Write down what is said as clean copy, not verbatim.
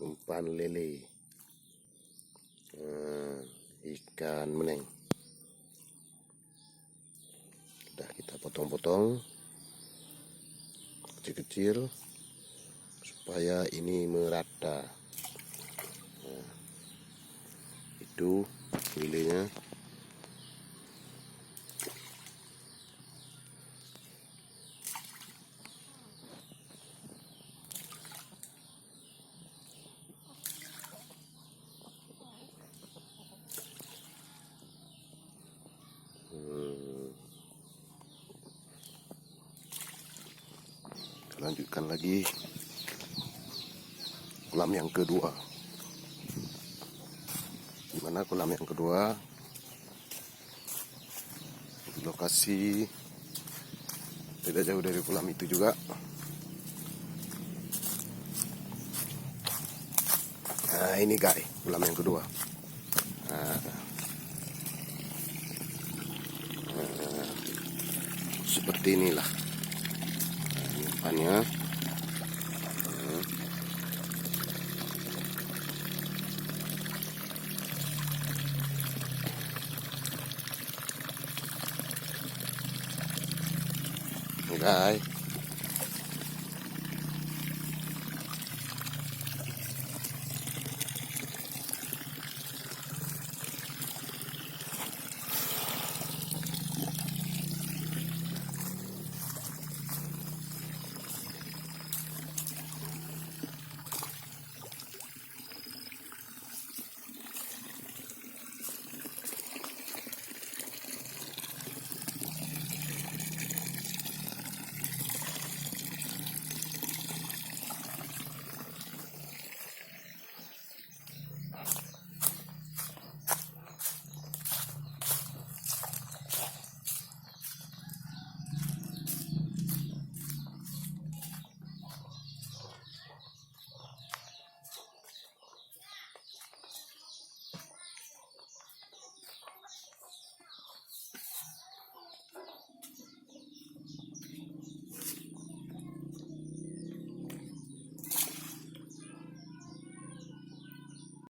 umpan lele, ikan meneng. Udah kita potong-potong kecil-kecil supaya ini merata. Nah, itu lelenya. Lanjutkan lagi kolam yang kedua. Dimana kolam yang kedua di lokasi tidak jauh dari kolam itu juga. Nah ini guys, kolam yang kedua. Seperti inilah umpannya. Guys,